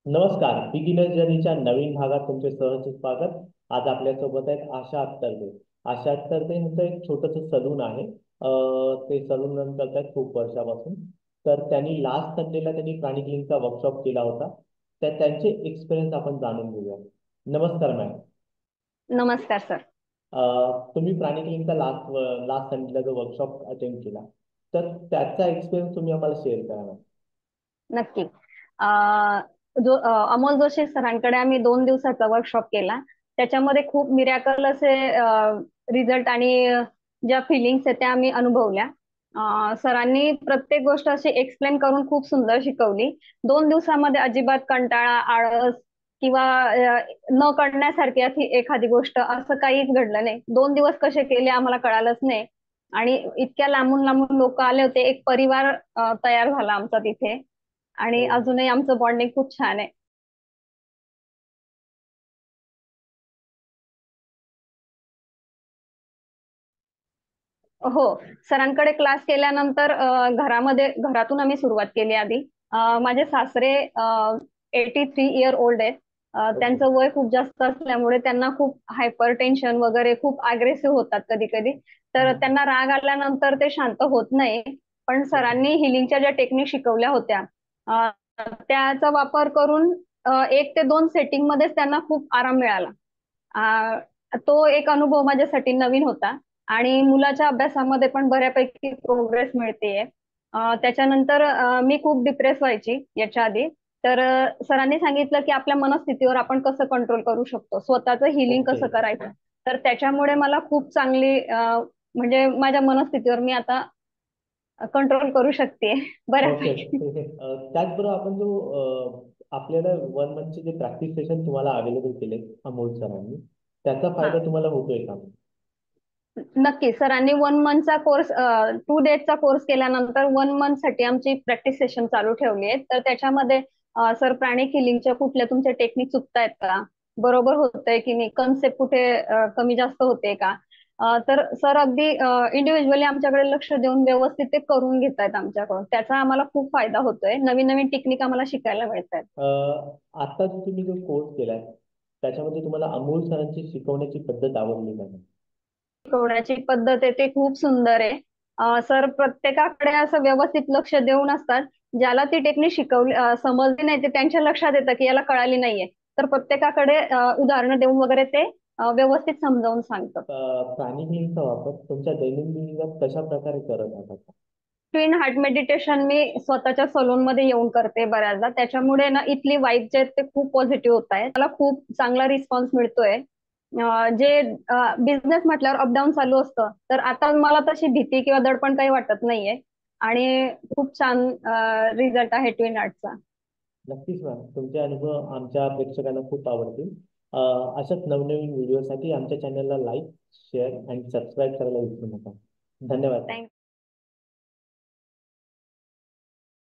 नमस्कार, बिगिनर जर्नीच्या नवीन भागात तुमचे सहर्ष स्वागत. आज आपल्यासोबत आहेत आशा अत्तरदे. आशा अत्तरदे यांचं एक छोटंसं सलून आहे. ते सलून रन करतायत खूप वर्षापासून. तर त्यांनी लास्ट संडेला त्यांनी प्राणी क्लिनिकचा वर्कशॉप केला होता. तर त्यांचे एक्सपिरियन्स आपण जाणून घेऊया. नमस्कार मॅम. नमस्कार सर. तुम्ही प्राणी क्लिनिकचा लास्ट संडेला जो वर्कशॉप अटेंड केला, तर त्याचा एक्सपिरियन्स तुम्ही आम्हाला शेअर करा मॅम. नक्की. अ, अमोल जोशी सरांकडे आम्ही 2 दिवसाचा वर्कशॉप केला. त्याच्यामध्ये खूप मिरॅकल असे रिझल्ट आणि ज्या फिलिंग्स आहेत त्या आम्ही अनुभवल्या. सरांनी प्रत्येक गोष्ट अशी एक्सप्लेन करून खूप सुंदर शिकवली. 2 दिवसामध्ये अजिबात कंटाळा, आळस किंवा न कळण्यासारखी एखादी गोष्ट असं काहीच घडलं नाही. 2 दिवस कसे केले आम्हाला कळालंच नाही. आणि इतक्या लांबून लांबून लोक आले होते. एक परिवार तयार झाला आमचा तिथे. आणि हो. अजूनही आमचं बॉन्डिंग खूप छान आहे. हो. सरांकडे क्लास केल्यानंतर घरातून आम्ही सुरुवात केली आधी. माझे सासरे 83 इयर ओल्ड आहेत. ओके. त्यांचं वय खूप जास्त असल्यामुळे त्यांना खूप हायपर टेन्शन वगैरे खूप अग्रेसिव्ह होतात कधी कधी. तर त्यांना राग आल्यानंतर ते शांत होत नाही. पण ओके. सरांनी हिलिंगच्या ज्या टेक्निक शिकवल्या होत्या, अ, त्याचा वापर करून 1 ते 2 सेटिंग मध्येच त्यांना खूप आराम मिळाला. तो एक अनुभव माझ्यासाठी नवीन होता. आणि मुलाच्या अभ्यासामध्ये पण बऱ्यापैकी प्रोग्रेस मिळतेय. त्याच्यानंतर मी खूप डिप्रेस व्हायची याच्या आधी. तर सरांनी सांगितलं की आपल्या मनस्थितीवर आपण कसं कंट्रोल करू शकतो, स्वतःचं हिलिंग ओके. कसं करायचं. तर त्याच्यामुळे मला खूप चांगली म्हणजे माझ्या मनस्थितीवर मी आता कंट्रोल करू शकते ओके. बऱ्यापैकी. त्याचबरोबर आपण जो आपल्याला 1 मंथचे जे प्रॅक्टिस सेशन तुम्हाला अवेलेबल केले अमोल सरांनी, त्याचा हा, फायदा तुम्हाला होतोय का? नक्की. सरांनी 1 मंथचा कोर्स, 2 डेजचा कोर्स केल्यानंतर 1 मंथ साठी आमची प्रॅक्टिस सेशन चालू ठेवली आहे. तर त्याच्यामध्ये सर प्राणिक हिलिंगच्या कुठल्या तुमच्या टेक्निक चुकतायत का, बरोबर होतंय की नाही, कन्सेप्ट कुठे कमी जास्त होते का. तर सर अगदी इंडिव्हिज्युअली आमच्याकडे लक्ष देऊन व्यवस्थित ते करून घेत आहेत आमच्याकडून. त्याचा आम्हाला खूप फायदा होतोय. नवीन नवीन टेक्निक आम्हाला शिकायला मिळत आहेत. आता जो तुम्ही जो कोर्स केलाय, त्याच्यामध्ये तुम्हाला अमोल सरांची शिकवण्याची पद्धत आवडली का? शिकवण्याची पद्धत आहे ते खूप सुंदर आहे. सर प्रत्येकाकडे असं व्यवस्थित लक्ष देऊन असतात. ज्याला ती टेक्निक शिकवली समजली नाही ते त्यांच्या लक्षात येतं की याला कळाली नाहीये. तर प्रत्येकाकडे उदाहरणं देऊन वगैरे ते व्यवस्थित समजावून सांगतात. प्राणी हिलिंगचा वापर तुमच्या दैनंदिन जीवनात कशा प्रकारे करत आहात? ट्विन हार्ट मेडिटेशन मी स्वतःच्या सलून मध्ये येऊन करते बऱ्याचदा. त्याच्यामुळे ना इथली वाईब जे आहेत ते खूप पॉझिटिव्ह होत आहेत. मला खूप चांगला रिस्पॉन्स मिळतोय. जे बिझनेस म्हटल्यावर अपडाऊन चालू असतं, तर आता मला तशी भीती किंवा दडपण काही वाटत नाहीये. आणि खूप छान रिझल्ट आहे ट्विन हार्टचा. नक्कीच मॅम, तुमचे अनुभव आमच्या प्रेक्षकांना खूप आवडतील. अशाच नवनवीन व्हिडिओसाठी आमच्या चॅनलला लाईक, शेअर आणि सबस्क्राईब करायला विसरू नका. धन्यवाद. थँक्यू.